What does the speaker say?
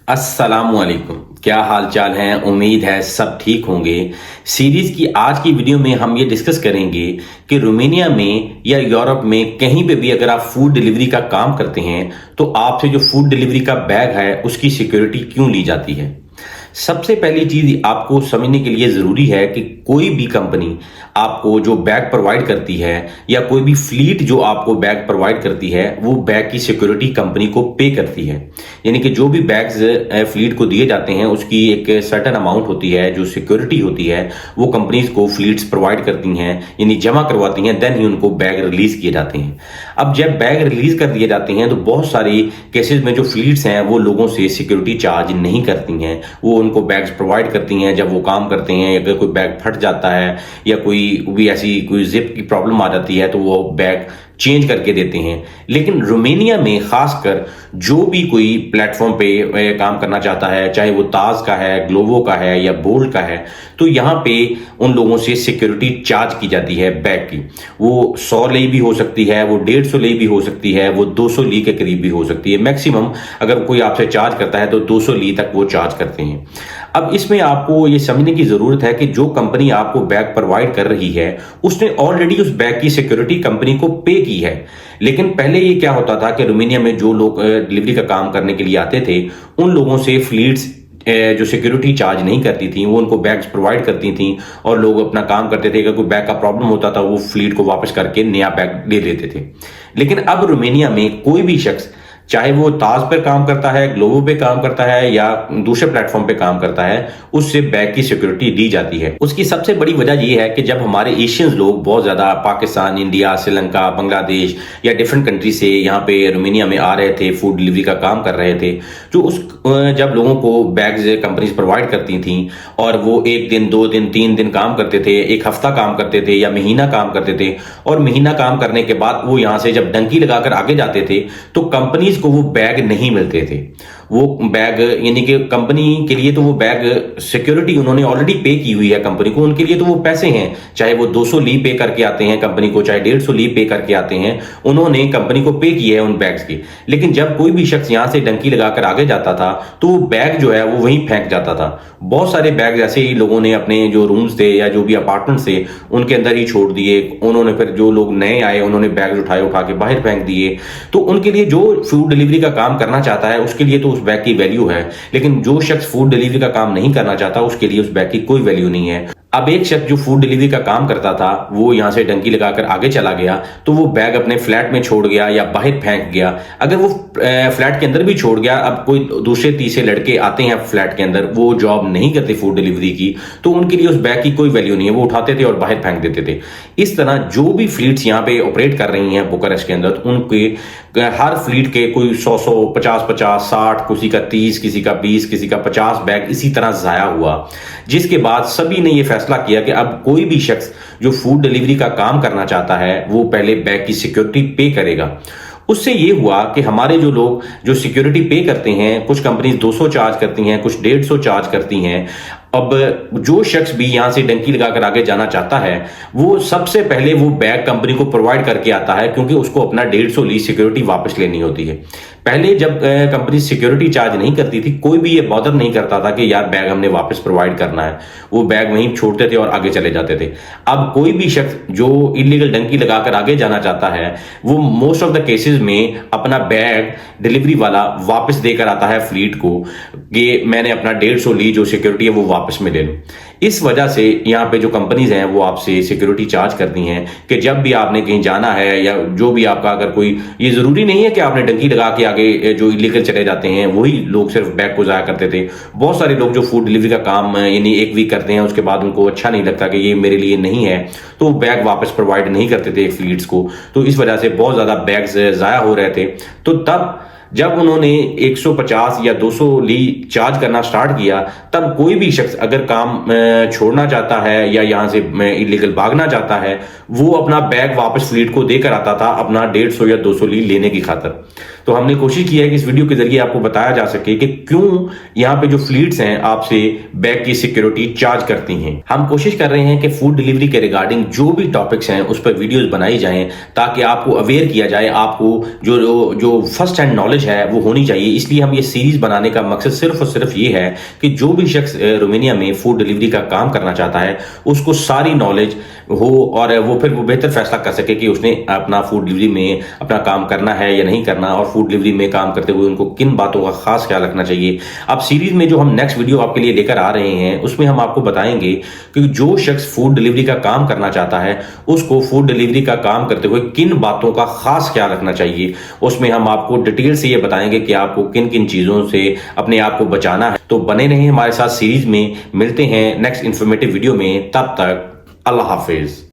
अस्सलामुअलैकुम। क्या हाल चाल है? उम्मीद है सब ठीक होंगे। सीरीज की आज की वीडियो में हम ये डिस्कस करेंगे कि रोमानिया में या यूरोप में कहीं पे भी अगर आप फूड डिलीवरी का काम करते हैं तो आपसे जो फूड डिलीवरी का बैग है उसकी सिक्योरिटी क्यों ली जाती है। सबसे पहली चीज आपको समझने के लिए जरूरी है कि कोई भी कंपनी आपको जो बैग प्रोवाइड करती है या कोई भी फ्लीट जो आपको बैग प्रोवाइड करती है वो बैग की सिक्योरिटी कंपनी को पे करती है। यानी कि जो भी बैग्स फ्लीट को दिए जाते हैं उसकी एक सर्टेन अमाउंट होती है जो सिक्योरिटी होती है वो कंपनीज को फ्लीट्स प्रोवाइड करती हैं, यानी जमा करवाती हैं, देन ही उनको बैग रिलीज किए जाते हैं। अब जब बैग रिलीज कर दिए जाते हैं तो बहुत सारी केसेस में जो फ्लीट्स हैं वो लोगों से सिक्योरिटी चार्ज नहीं करती हैं, वो उनको बैग्स प्रोवाइड करती हैं। जब वो काम करते हैं अगर कोई बैग फट जाता है या कोई भी ऐसी कोई जिप की प्रॉब्लम आ जाती है तो वो बैग चेंज करके देते हैं। लेकिन रोमानिया में खासकर जो भी कोई प्लेटफॉर्म पे काम करना चाहता है, चाहे वो ताज का है, ग्लोबो का है या बोल्ट का है, तो यहाँ पे उन लोगों से सिक्योरिटी चार्ज की जाती है बैग की। वो 100 ली भी हो सकती है, वो 150 ली भी हो सकती है, वो 200 ली के करीब भी हो सकती है। मैक्सिमम अगर कोई आपसे चार्ज करता है तो 200 ली तक वो चार्ज करते हैं। अब इसमें आपको ये समझने की जरूरत है कि जो कंपनी आपको बैग प्रोवाइड कर रही है उसने ऑलरेडी उस बैग की सिक्योरिटी कंपनी को पे की है। लेकिन पहले ये क्या होता था कि रोमानिया में जो लोग डिलीवरी का काम करने के लिए आते थे उन लोगों से फ्लीट्स जो सिक्योरिटी चार्ज नहीं करती थी वो उनको बैग्स प्रोवाइड करती थी और लोग अपना काम करते थे। अगर कोई बैग का प्रॉब्लम होता था वो फ्लीट को वापस करके नया बैग ले लेते थे। लेकिन अब रोमानिया में कोई भी शख्स चाहे वो ताज पर काम करता है, ग्लोबो पे काम करता है या दूसरे प्लेटफॉर्म पे काम करता है, उससे बैग की सिक्योरिटी दी जाती है। उसकी सबसे बड़ी वजह यह है कि जब हमारे एशियंस लोग बहुत ज्यादा पाकिस्तान, इंडिया, श्रीलंका, बांग्लादेश या डिफरेंट कंट्री से यहाँ पे रोमानिया में आ रहे थे, फूड डिलीवरी का काम कर रहे थे, तो उस जब लोगों को बैग्स कंपनीज प्रोवाइड करती थी और वो 1 दिन 2 दिन 3 दिन काम करते थे, 1 हफ्ता काम करते थे या महीना काम करते थे, और महीना काम करने के बाद वो यहाँ से जब डंकी लगाकर आगे जाते थे तो कंपनी को वो बैग नहीं मिलते थे। वो बैग यानी कि कंपनी के लिए तो वो बैग सिक्योरिटी उन्होंने ऑलरेडी पे की हुई है कंपनी को, उनके लिए तो वो पैसे हैं। चाहे वो 200 ली पे करके आते हैं कंपनी को, चाहे 150 ली पे करके आते हैं, उन्होंने कंपनी को पे किए हैं उन बैग्स की। लेकिन जब कोई भी शख्स यहां से डंकी लगाकर आगे जाता था तो वो बैग जो है वो वहीं फेंक जाता था। बहुत सारे बैग ऐसे ही लोगों ने अपने जो रूम्स थे या जो भी अपार्टमेंट थे उनके अंदर ही छोड़ दिए। उन्होंने फिर जो लोग नए आए उन्होंने बैग उठा के बाहर फेंक दिए। तो उनके लिए जो फूड डिलीवरी का काम करना चाहता है उसके लिए तो उस बैग की वैल्यू है, लेकिन जो शख्स फूड डिलीवरी का काम नहीं करना चाहता उसके लिए उस बैग की कोई वैल्यू नहीं है। अब एक शख्स जो फूड डिलीवरी का काम करता था वो यहां से डंकी लगाकर आगे चला गया तो वो बैग अपने फ्लैट में छोड़ गया या बाहर फेंक गया। अगर वो फ्लैट के अंदर भी छोड़ गया, अब कोई दूसरे तीसरे लड़के आते हैं फ्लैट के अंदर, वो जॉब नहीं करते फूड डिलीवरी की, तो उनके लिए उस बैग की कोई वैल्यू नहीं है, वो उठाते थे और बाहर फेंक देते थे। इस तरह जो भी फ्लीट्स यहाँ पे ऑपरेट कर रही हैं बुखारेस्ट के अंदर, तो उनके हर फ्लीट के कोई 100 50 60, किसी का 30, किसी का 20, किसी का 50 बैग इसी तरह जाया हुआ। जिसके बाद सभी ने यह फैसला किया कि अब कोई भी शख्स जो फूड डिलीवरी का काम करना चाहता है वो पहले बैग की सिक्योरिटी पे करेगा। उससे ये हुआ कि हमारे जो लोग जो सिक्योरिटी पे करते हैं, कुछ कंपनीज 200 चार्ज करती हैं, कुछ 150 चार्ज करती हैं। अब जो शख्स भी यहां से डंकी लगाकर आगे जाना चाहता है वो सबसे पहले वो बैग कंपनी को प्रोवाइड करके आता है, क्योंकि उसको अपना 150 ली सिक्योरिटी वापस लेनी होती है। पहले जब कंपनी सिक्योरिटी चार्ज नहीं करती थी कोई भी ये बॉदर नहीं करता था कि यार बैग हमने वापस प्रोवाइड करना है, वो बैग वहीं छोड़ते थे और आगे चले जाते थे। अब कोई भी शख्स जो इलीगल डंकी लगाकर आगे जाना चाहता है वो मोस्ट ऑफ द केसेस में अपना बैग डिलीवरी वाला वापस देकर आता है फ्लीट को कि मैंने अपना 150 ली जो सिक्योरिटी है वो वापस में ले लूं। इस वजह से यहाँ पे जो कंपनीज हैं वो आपसे सिक्योरिटी चार्ज करती हैं कि जब भी आपने कहीं जाना है या जो भी आपका अगर कोई, ये जरूरी नहीं है कि आपने डंकी लगा के आगे जो इलीगल चले जाते हैं वही लोग सिर्फ बैग को जाया करते थे। बहुत सारे लोग जो फूड डिलीवरी का काम यानी 1 वीक करते हैं उसके बाद उनको अच्छा नहीं लगता कि ये मेरे लिए नहीं है, तो बैग वापस प्रोवाइड नहीं करते थे फ्लीट्स को। तो इस वजह से बहुत ज्यादा बैग्स जाया हो रहे थे। तो तब जब उन्होंने 150 या 200 ली चार्ज करना स्टार्ट किया तब कोई भी शख्स अगर काम छोड़ना चाहता है या यहां से इलीगल भागना चाहता है वो अपना बैग वापस फ्लीट को देकर आता था अपना 150 या 200 ली लेने की खातर। तो हमने कोशिश की है कि इस वीडियो के जरिए आपको बताया जा सके कि क्यों यहाँ पे जो फ्लीट्स हैं आपसे बैग की सिक्योरिटी चार्ज करती हैं। हम कोशिश कर रहे हैं कि फूड डिलीवरी के रिगार्डिंग जो भी टॉपिक्स हैं उस पर वीडियोस बनाई जाएं ताकि आपको अवेयर किया जाए, आपको जो फर्स्ट हैंड नॉलेज है वो होनी चाहिए। इसलिए हम ये सीरीज बनाने का मकसद सिर्फ और सिर्फ ये है कि जो भी शख्स रोमानिया में फूड डिलीवरी का काम करना चाहता है उसको सारी नॉलेज हो और वो बेहतर फैसला कर सके कि उसने अपना फूड डिलीवरी में अपना काम करना है या नहीं करना, और फूड डिलीवरी में काम करते हुए उनको किन बातों का खास ख्याल रखना चाहिए। अब सीरीज में जो हम नेक्स्ट वीडियो आपके लिए लेकर आ रहे हैं उसमें हम आपको बताएंगे कि जो शख्स फूड डिलीवरी का काम करना चाहता है उसको फूड डिलीवरी का काम करते हुए किन बातों का खास ख्याल रखना चाहिए। उसमें हम आपको डिटेल से ये बताएंगे कि आपको किन किन चीजों से अपने आप को बचाना है। तो बने रहें हमारे साथ सीरीज में। मिलते हैं नेक्स्ट इंफॉर्मेटिव वीडियो में, तब तक अल्लाह हाफिज।